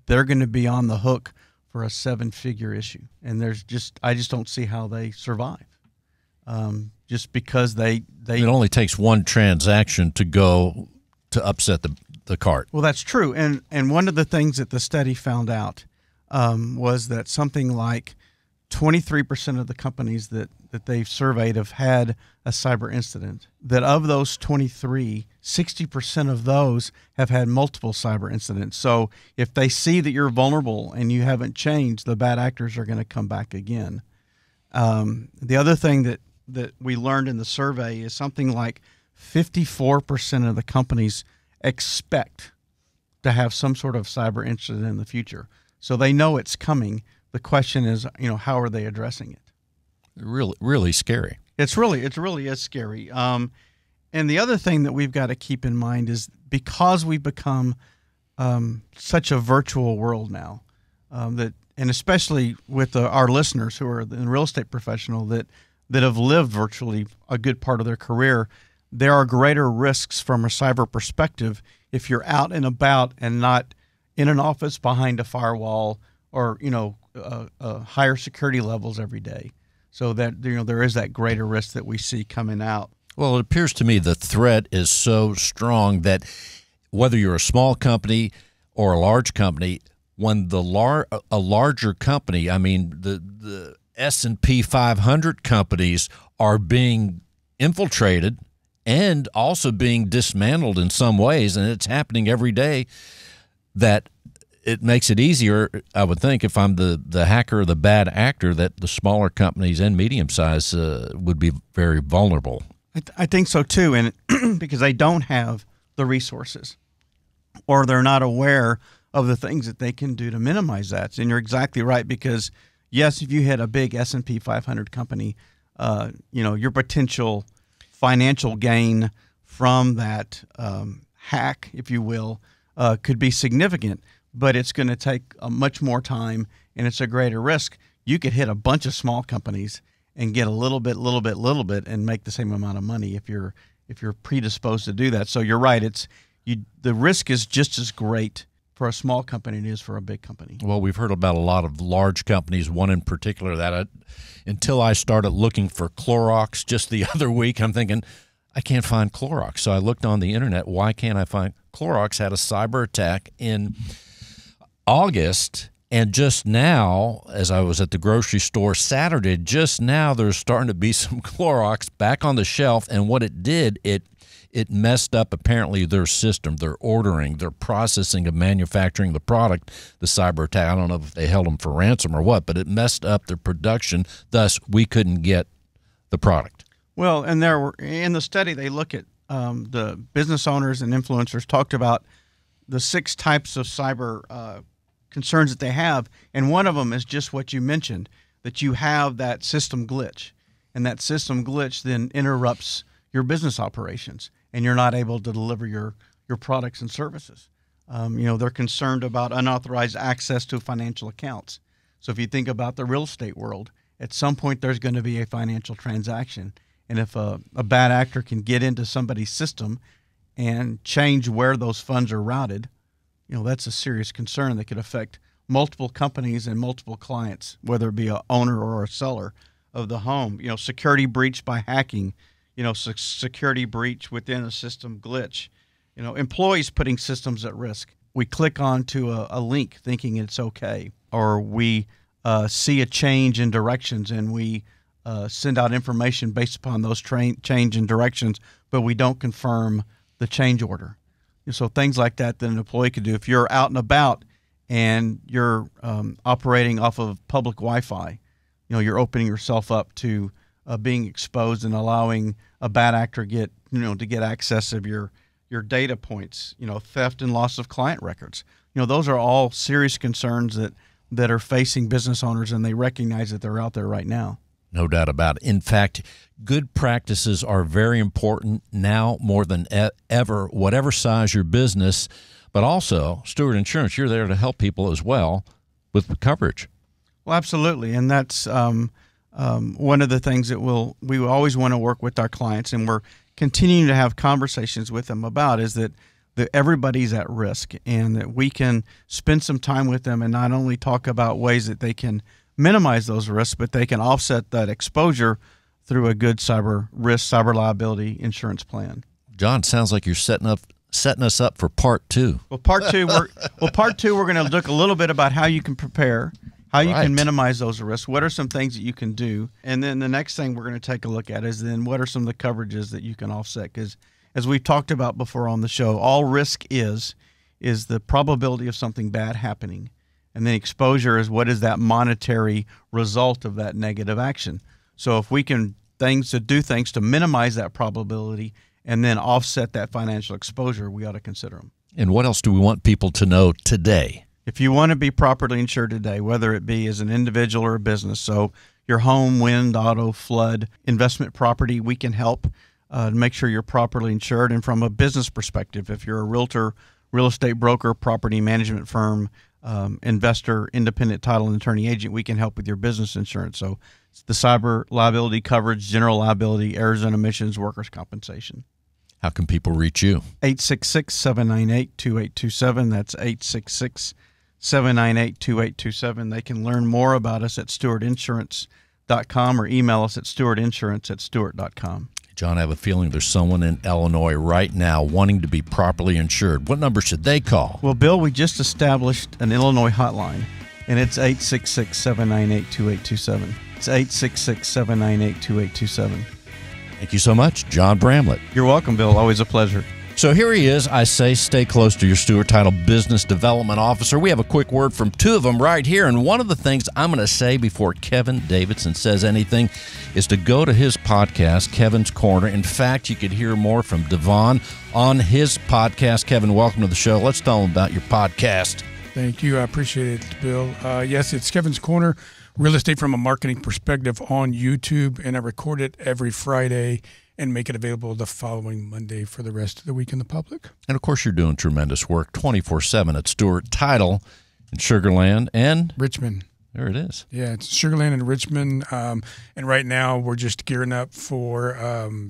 they're going to be on the hook for a 7-figure issue, and I just don't see how they survive. Just because they it only takes one transaction to upset the cart. Well, that's true. And one of the things that the study found out was that something like 23% of the companies that they've surveyed have had a cyber incident. That of those 23, 60% of those have had multiple cyber incidents. So if they see that you're vulnerable and you haven't changed, the bad actors are going to come back again. The other thing that we learned in the survey is something like 54% of the companies expect to have some sort of cyber incident in the future. So they know it's coming. The question is, how are they addressing it? Really, really scary. It really is scary. And the other thing that we've got to keep in mind is because we've become such a virtual world now, and especially with our listeners who are in real estate professional that have lived virtually a good part of their career, there are greater risks from a cyber perspective if you're out and about and not in an office behind a firewall or higher security levels every day. So that there is that greater risk that we see coming out. Well, it appears to me the threat is so strong that whether you're a small company or a large company, when a larger company, I mean the S&P 500 companies are being infiltrated and also being dismantled in some ways, and it's happening every day, that it makes it easier, I would think, if I'm the hacker or the bad actor, that the smaller companies and medium-sized would be very vulnerable. I think so too, and because they don't have the resources or they're not aware of the things that they can do to minimize that. And you're exactly right, because yes, if you hit a big S&P 500 company, your potential financial gain from that hack, if you will, could be significant, but it's going to take much more time and it's a greater risk. You could hit a bunch of small companies and get a little bit, and make the same amount of money if you're predisposed to do that. So you're right. The risk is just as great for a small company as it is for a big company. Well, we've heard about a lot of large companies, one in particular that until I started looking for Clorox just the other week, I'm thinking, I can't find Clorox. So I looked on the internet. Why can't I find Clorox? Had a cyber attack in August. And just now, as I was at the grocery store Saturday, just now there's starting to be some Clorox back on the shelf. And what it did, it messed up apparently their system, their ordering, their processing of manufacturing the product, the cyber attack. I don't know if they held them for ransom or what, but it messed up their production. Thus, we couldn't get the product. Well, and in the study, they look at the business owners and influencers talked about the 6 types of cyber concerns that they have, and one of them is just what you mentioned, that you have that system glitch, and that system glitch then interrupts your business operations, and you're not able to deliver your products and services. They're concerned about unauthorized access to financial accounts. So if you think about the real estate world, at some point there's going to be a financial transaction, and if a bad actor can get into somebody's system and change where those funds are routed, that's a serious concern that could affect multiple companies and multiple clients, whether it be an owner or a seller of the home. Security breach by hacking, security breach within a system glitch, employees putting systems at risk. We click onto a link thinking it's okay, or we see a change in directions and we send out information based upon those change in directions, but we don't confirm the change order. So things like that an employee could do. If you're out and about and you're operating off of public Wi-Fi, you're opening yourself up to being exposed and allowing a bad actor to get access of your data points. Theft and loss of client records. Those are all serious concerns that are facing business owners, and they recognize that they're out there right now. No doubt about it. In fact, good practices are very important now more than ever, whatever size your business. But also, Stewart Insurance, you're there to help people as well with coverage. Well, absolutely. And that's one of the things that we always want to work with our clients, and we're continuing to have conversations with them about, is that everybody's at risk, and that we can spend some time with them and not only talk about ways that they can minimize those risks, but they can offset that exposure through a good cyber liability insurance plan. John, sounds like you're setting us up for part 2. Well, part two, we're going to look a little bit about how you can prepare, how you can minimize those risks. What are some things that you can do? And then the next thing we're going to take a look at is then what are some of the coverages that you can offset? Because as we've talked about before on the show, all risk is the probability of something bad happening. And then exposure is what is that monetary result of that negative action. So if we can do things to minimize that probability and then offset that financial exposure, we ought to consider them. And what else do we want people to know today? If you want to be properly insured today, whether it be as an individual or a business, so your home, wind, auto, flood, investment property, we can help make sure you're properly insured. And from a business perspective, if you're a realtor, real estate broker, property management firm, investor, independent title and attorney agent, we can help with your business insurance. So it's the cyber liability coverage, general liability, errors and omissions, workers' compensation. How can people reach you? 866-798-2827. That's 866-798-2827. They can learn more about us at stewartinsurance.com or email us at stewartinsurance@stewart.com. John, I have a feeling there's someone in Illinois right now wanting to be properly insured. What number should they call? Well, Bill, we just established an Illinois hotline, and it's 866-798-2827. It's 866-798-2827. Thank you so much, John Bramlett. You're welcome, Bill. Always a pleasure. So here he is. I say stay close to your Stewart Title Business Development Officer. We have a quick word from two of them right here. And one of the things I'm going to say before Kevin Davidson says anything is to go to his podcast, Kevin's Corner. In fact, you could hear more from Devon on his podcast. Kevin, welcome to the show. Let's tell him about your podcast. Thank you. I appreciate it, Bill. Yes, it's Kevin's Corner, real estate from a marketing perspective on YouTube, and I record it every Friday and make it available the following Monday for the rest of the week in the public. And, of course, you're doing tremendous work 24/7 at Stewart Title in Sugar Land and Richmond. There it is. Yeah, it's Sugar Land and Richmond. And right now we're just gearing up for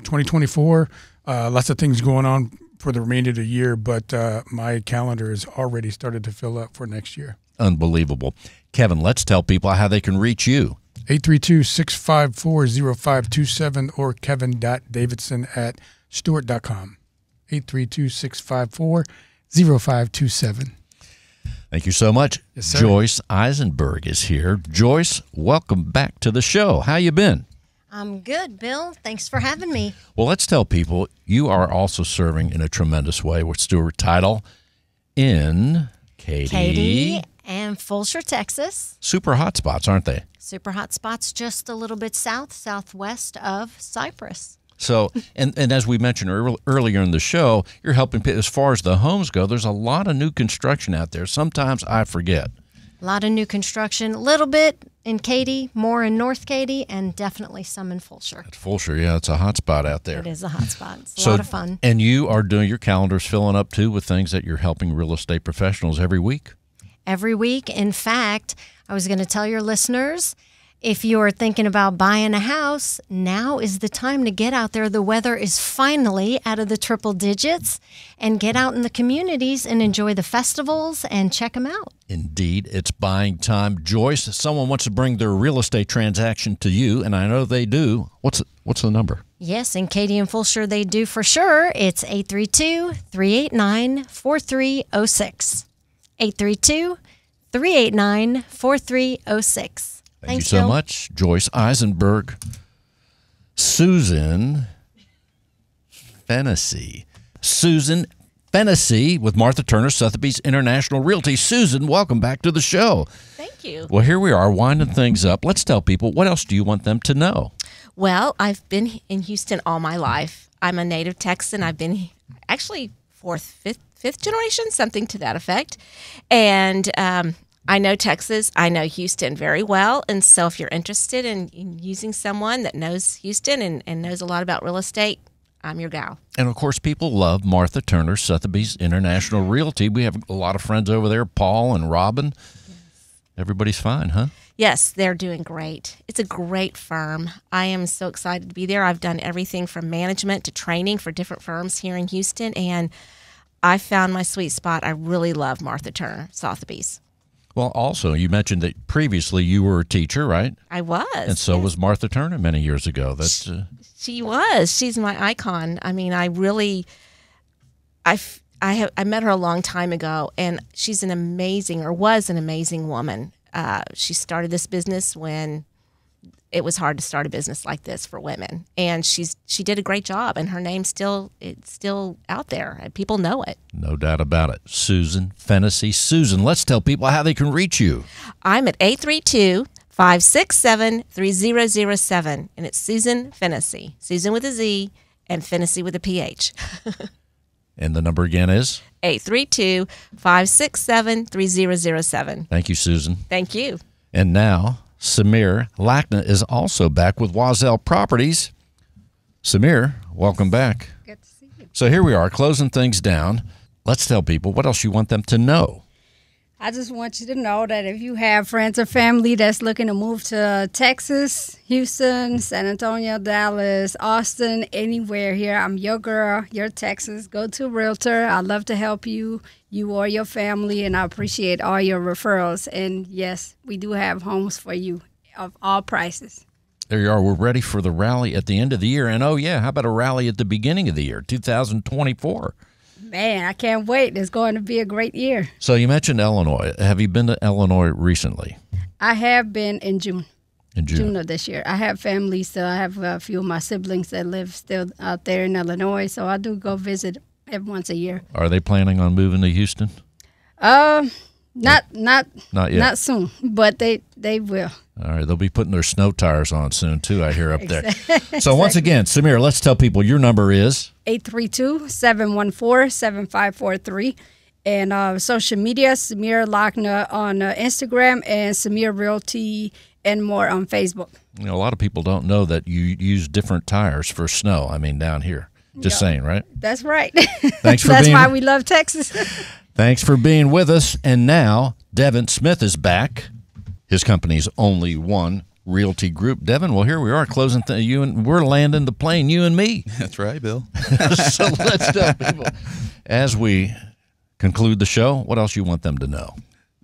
2024. Lots of things going on for the remainder of the year, but my calendar has already started to fill up for next year. Unbelievable. Kevin, let's tell people how they can reach you. 832-654-0527 or kevin.davidson@stewart.com. 832-654-0527. Thank you so much. Yes, sir. Joyce Eisenberg is here. Joyce, welcome back to the show. How you been? I'm good, Bill. Thanks for having me. Well, let's tell people you are also serving in a tremendous way with Stewart Title in Katy and Fulshear, Texas. Super hot spots, aren't they? Super hot spots just a little bit southwest of Cypress. So, and as we mentioned earlier in the show, you're helping, as far as the homes go, there's a lot of new construction out there. Sometimes I forget. A lot of new construction, a little bit in Katy, more in North Katy, and definitely some in Fulshear. At Fulshear, yeah, it's a hot spot out there. It is a hot spot. It's a lot of fun. And you are doing, your calendar's filling up, too, with things that you're helping real estate professionals every week? Every week. In fact, I was going to tell your listeners, if you're thinking about buying a house, now is the time to get out there. The weather is finally out of the triple digits, and get out in the communities and enjoy the festivals and check them out. Indeed, it's buying time. Joyce, someone wants to bring their real estate transaction to you, and I know they do. What's the number? Yes, in Katy and Fulshear they do for sure. It's 832-389-4306. 832-389-4306. Thank you so much, Joyce Eisenberg. Susan Fennessy. Susan Fennessy with Martha Turner, Sotheby's International Realty. Susan, welcome back to the show. Thank you. Well, here we are winding things up. Let's tell people, what else do you want them to know? Well, I've been in Houston all my life. I'm a native Texan. I've been actually fifth generation, something to that effect. And I know Texas, I know Houston very well, and so if you're interested in using someone that knows Houston and knows a lot about real estate, I'm your gal. And, of course, people love Martha Turner, Sotheby's International Realty. We have a lot of friends over there, Paul and Robin. Yes. Everybody's fine, huh? Yes, they're doing great. It's a great firm. I am so excited to be there. I've done everything from management to training for different firms here in Houston, and I found my sweet spot. I really love Martha Turner, Sotheby's. Well, also, you mentioned that previously you were a teacher, right? I was. And so was Martha Turner many years ago. That's She was. She's my icon. I mean, I met her a long time ago, and she's was an amazing woman. She started this business when it was hard to start a business like this for women, and she did a great job, and her name's still out there, and people know it. No doubt about it. Susan Fennessy. Susan, let's tell people how they can reach you. I'm at 832-567-3007, and it's Susan Fennessy. Susan with a Z, and Fantasy with a PH. And the number again is? 832-567-3007. Thank you, Susan. Thank you. And now, Samir Lackna is also back with Wazell Properties. Samir, welcome back. Good to see you. So here we are, closing things down. Let's tell people what else you want them to know. I just want you to know that if you have friends or family that's looking to move to Texas, Houston, San Antonio, Dallas, Austin, anywhere here, I'm your girl, your Texas. Go to a realtor. I'd love to help you or your family, and I appreciate all your referrals. And yes, we do have homes for you of all prices. There you are. We're ready for the rally at the end of the year. And, oh, yeah, how about a rally at the beginning of the year, 2024? Man, I can't wait. It's going to be a great year. So you mentioned Illinois. Have you been to Illinois recently? I have been in June. In June of this year. I have family, so I have a few of my siblings that live still out there in Illinois, so I do go visit every once a year. Are they planning on moving to Houston? Not yet. Not soon, but they will. All right, they'll be putting their snow tires on soon too, I hear up there. So once again, Samir, let's tell people your number is 832-714-7543. And social media, Samir Lackna on Instagram and Samir Realty and more on Facebook. You know, a lot of people don't know that you use different tires for snow. I mean, down here. Just saying, right? That's right. Thanks for That's why we love Texas. Thanks for being with us. And now, Devin Smith is back. His company's Only One Realty Group. Devin, well, here we are closing we're landing the plane, you and me. That's right, Bill. So let's tell people, as we conclude the show, what else you want them to know?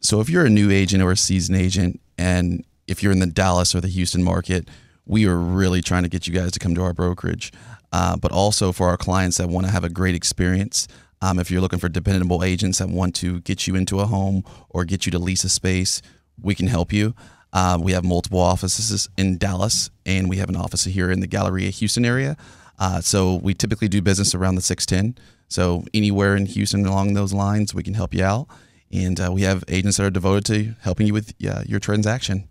So if you're a new agent or a seasoned agent, and if you're in the Dallas or the Houston market, we are really trying to get you guys to come to our brokerage. But also for our clients that want to have a great experience, if you're looking for dependable agents that want to get you into a home or get you to lease a space, we can help you. We have multiple offices in Dallas, and we have an office here in the Galleria, Houston area. So we typically do business around the 610. So anywhere in Houston along those lines, we can help you out. And we have agents that are devoted to helping you with your transaction.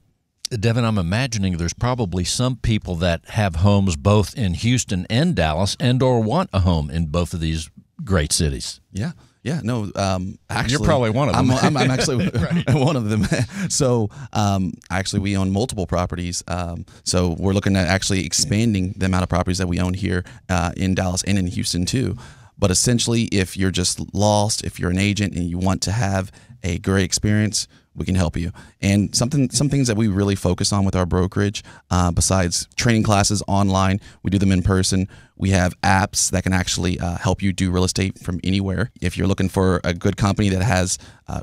Devin, I'm imagining there's probably some people that have homes both in Houston and Dallas and or want a home in both of these great cities. Yeah. Yeah, no, actually. You're probably one of them. I'm actually one of them. So actually we own multiple properties. So we're looking at actually expanding the amount of properties that we own here in Dallas and in Houston too. But essentially, if you're just lost, if you're an agent and you want to have a great experience, we can help you. And some things that we really focus on with our brokerage, besides training classes online, we do them in person. We have apps that can actually help you do real estate from anywhere. If you're looking for a good company that has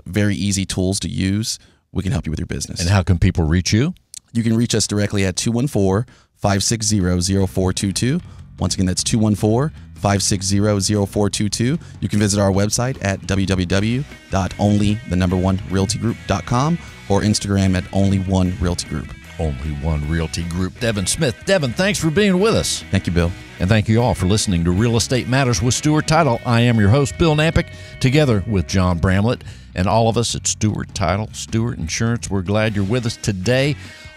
very easy tools to use, we can help you with your business. And how can people reach you? You can reach us directly at 214-560-0422. Once again, that's 214-560-0422. You can visit our website at www.only1realtygroup.com or Instagram at only1realtygroup. Only One Realty Group. Devin Smith. Devin, thanks for being with us. Thank you, Bill. And thank you all for listening to Real Estate Matters with Stewart Title. I am your host, Bill Knapik, together with John Bramlett and all of us at Stewart Title, Stewart Insurance. We're glad you're with us today.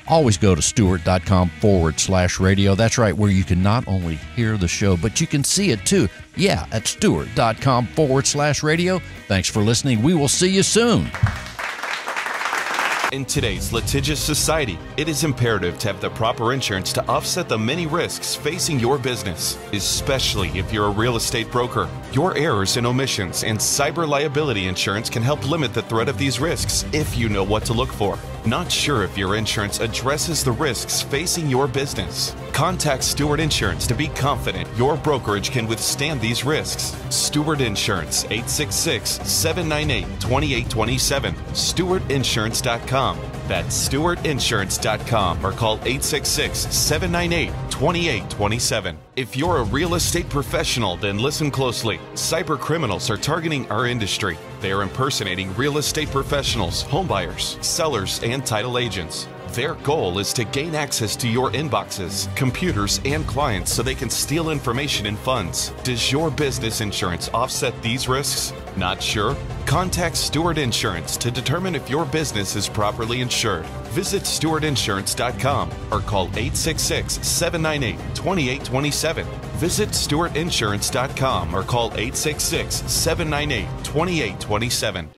Always go to stewart.com/radio. That's right, where you can not only hear the show, but you can see it too. Yeah, at stewart.com/radio. Thanks for listening. We will see you soon. In today's litigious society, it is imperative to have the proper insurance to offset the many risks facing your business, especially if you're a real estate broker. Your errors and omissions and cyber liability insurance can help limit the threat of these risks if you know what to look for. Not sure if your insurance addresses the risks facing your business? Contact Stewart Insurance to be confident your brokerage can withstand these risks. Stewart Insurance, 866-798-2827. StewartInsurance.com. That's StewartInsurance.com or call 866-798-2827. If you're a real estate professional, then listen closely. Cyber criminals are targeting our industry. They are impersonating real estate professionals, homebuyers, sellers, and title agents. Their goal is to gain access to your inboxes, computers, and clients so they can steal information and funds. Does your business insurance offset these risks? Not sure? Contact Stewart Insurance to determine if your business is properly insured. Visit StewartInsurance.com or call 866-798-2827. Visit StewartInsurance.com or call 866-798-2827.